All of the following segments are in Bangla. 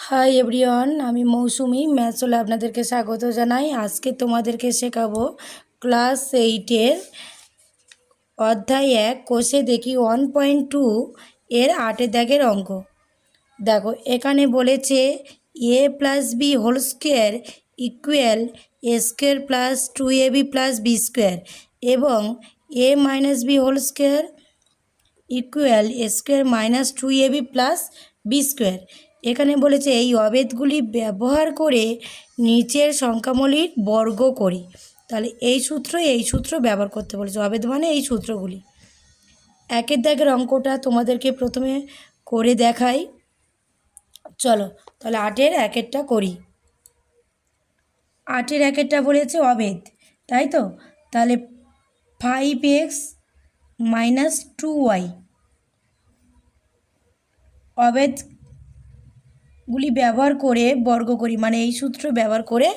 হাই এভরিওয়ান, আমি মৌসুমি ম্যাথসলে আপনাদেরকে স্বাগত জানাই। আজকে তোমাদেরকে শেখাবো ক্লাস 8-এর অধ্যায় 1 কোষে দেখি 1.2 এর 8 দাগের অঙ্ক। দেখো এখানে বলেছে a plus B whole square equal A square plus 2ab plus B square এবং a minus b whole square equal A square minus 2ab plus B square. এখানে বলেছে এই অবেদগুলি ব্যবহার করে নিচের সংখ্যামূলীর বর্গ করি। তাহলে এই সূত্র ব্যবহার করতে বলেছে। অবেদ মানে এই সূত্রগুলি। একের দাগের অঙ্কটা তোমাদেরকে প্রথমে করে দেখাই। চলো তাহলে 8-এর 1-এরটা করি। 8-এর 1-এরটা বলেছে অবেদ, তাই তো? তাহলে 5x মাইনাস 2y অবেদগুলি ব্যবহার করে বর্গ করি, মানে এই সূত্র ব্যবহার করে,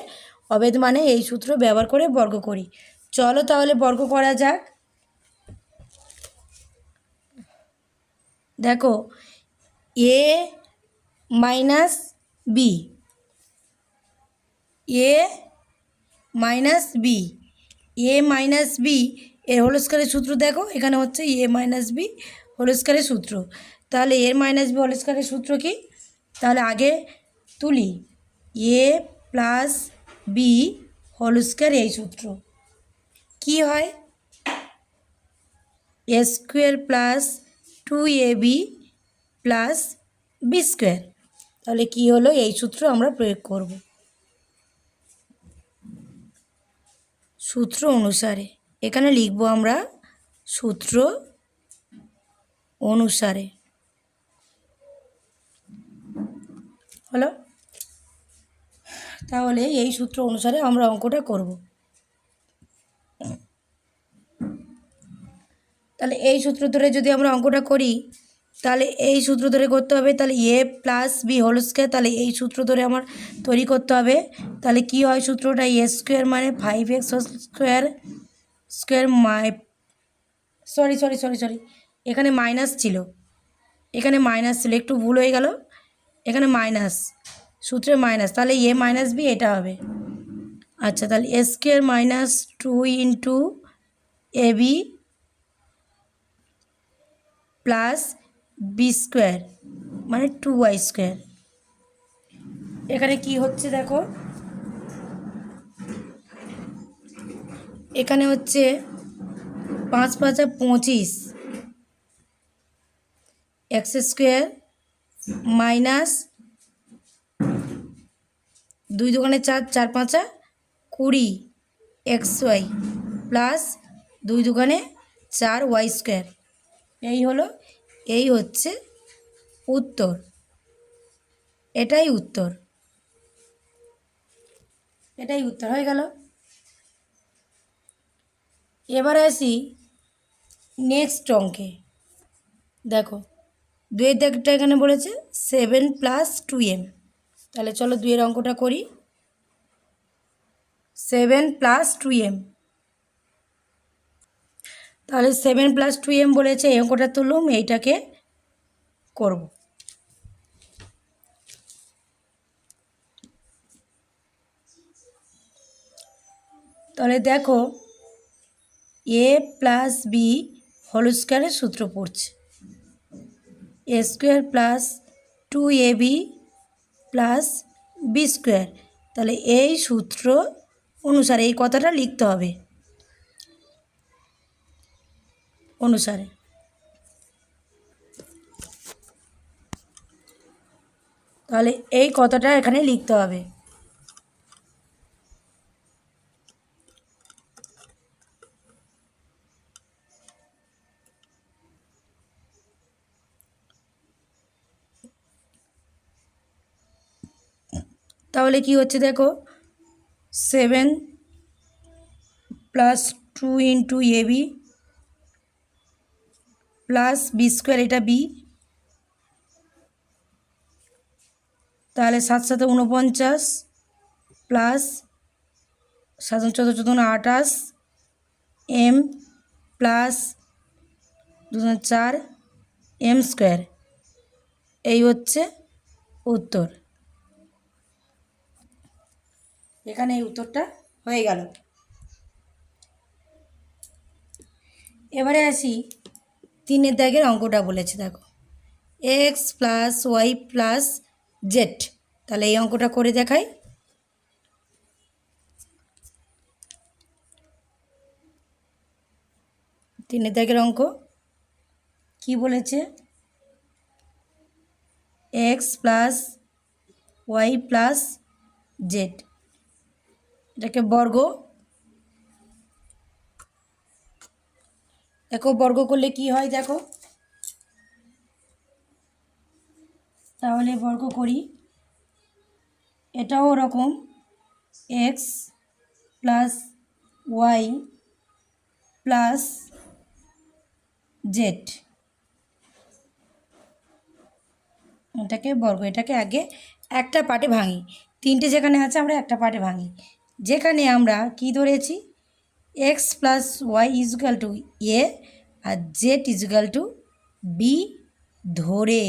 অবেদ মানে এই সূত্র ব্যবহার করে বর্গ করি। চলো তাহলে বর্গ করা যাক। দেখো এ মাইনাস বি, এ মাইনাস বি, এ মাইনাস বি এর হোল স্কয়ারের সূত্র দেখো, এখানে হচ্ছে এ মাইনাস বি হোল স্কয়ারের সূত্র। তাহলে এর মাইনাস বি হোল স্কয়ারের সূত্র কি? তাহলে আগে তুলি A plus B whole square, এই সূত্র কি হয়? A square plus 2ab plus B square. তাহলে কি হলো? এই সূত্র আমরা প্রয়োগ করব। সূত্র অনুসারে এখানে লিখব আমরা সূত্র অনুসারে। হলো? তাহলে এই সূত্র অনুসারে আমরা অঙ্কটা করব। তাহলে এই সূত্র ধরে যদি আমরা অঙ্কটা করি, তাহলে এই সূত্র ধরে করতে হবে। তাহলে এ প্লাস বি হোল স্কোয়ার, তাহলে এই সূত্র ধরে আমার তৈরি করতে হবে। তাহলে কি হয় সূত্রটা? এ স্কোয়ার মানে 5x স্কোয়ার স্কোয়ার সরি এখানে মাইনাস ছিল, একটু ভুল হয়ে গেল, এখানে মাইনাস, সূত্রে মাইনাস, তাহলে এ মাইনাস বি এটা হবে। আচ্ছা, তাহলে এ square minus 2 into a b plus B square মানে 2y স্কোয়ার। এখানে কি হচ্ছে দেখো, এখানে হচ্ছে 5 5 25 x square minus 2 2 4 4 5 20 x y plus 2 2 4 y square. এই হচ্ছে উত্তর, এটাই উত্তর হয়ে গেল। এবার আসি নেক্সট অঙ্কে। দেখো 2-এর দাগটা এখানে বলেছে 7 প্লাস 2m। তাহলে চলো 2-এর অঙ্কটা করি। 7 প্লাস 2m, তাহলে 7 প্লাস 2m বলেছে, এই অঙ্কটা তুলুম, এইটাকে করব। তাহলে দেখো এ প্লাস বি হোল স্কোয়ারের সূত্র পড়ছে A square plus 2ab plus B square. তাহলে এই সূত্র অনুসারে এই কথাটা লিখতে হবে অনুসারে। তাহলে এই কথাটা এখানে লিখতে হবে। তাহলে কি হচ্ছে দেখো, 7 plus 2 into a b plus B square, এটা বি, তাহলে 7 7 49 plus 7 14 14 28 m plus 2 4 m square. এই হচ্ছে উত্তর। এখানে এই উত্তরটা হয়ে গেল। এবারে আসি 3 দাগের অঙ্কটা বলেছে, দেখো x plus y plus z. তাহলে এই অঙ্কটা করে দেখাই। 3 দাগের অঙ্ক কি বলেছে, x plus y plus z, এটাকে বর্গ, দেখো বর্গ করলে কি হয় দেখো, তাহলে বর্গ করি, এটাও ওরকম x plus y plus z, এটাকে বর্গ, এটাকে আগে একটা পার্টে ভাঙি, 3টে যেখানে আছে আমরা একটা পার্টে ভাঙি, যেখানে আমরা কি ধরেছি X plus Y equal to A আর জেড ইজুকাল টু বি ধরে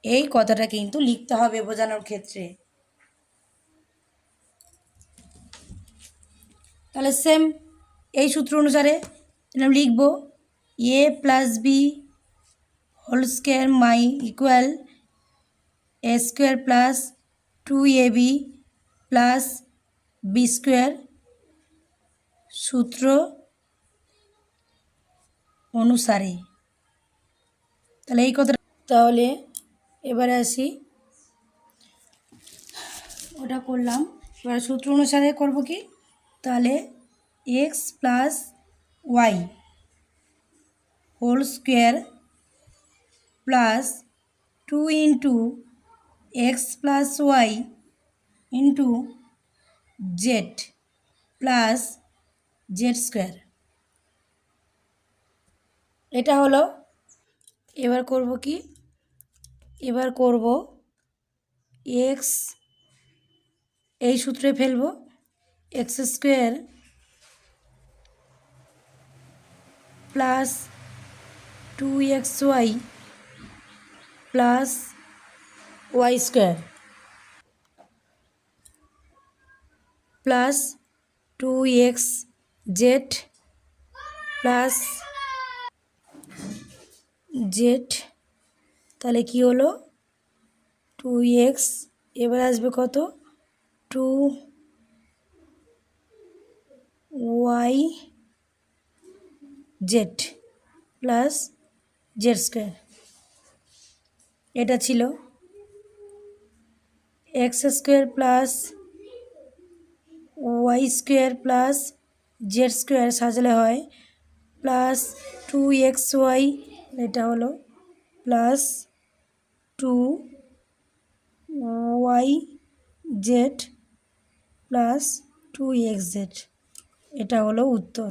এই কথাটা কিন্তু লিখতে হবে বোঝানোর ক্ষেত্রে। তাহলে সেম এই সূত্র অনুসারে লিখব A plus B whole square মাই ইকুয়াল এ square plus 2ab plus B square, সূত্র অনুসারে। তাহলে এই কথা, তাহলে এবারে আসি, ওটা করলাম, এবার সূত্র অনুসারে করব কি, তাহলে x plus y whole square plus 2 into x plus y into z plus z square, এটা হলো। এবার করব কি, এবার করব এক্স এই সূত্রে ফেলব, x square plus 2xy plus y square plus 2xz plus z, তাহলে কি হলো 2x, এবার আসবে কত 2yz প্লাস জেড স্কোয়ার, এটা ছিল x square plus y square plus z square সাজালে হয় প্লাস 2xy, এটা হলো প্লাস 2yz প্লাস 2xz, এটা হলো উত্তর।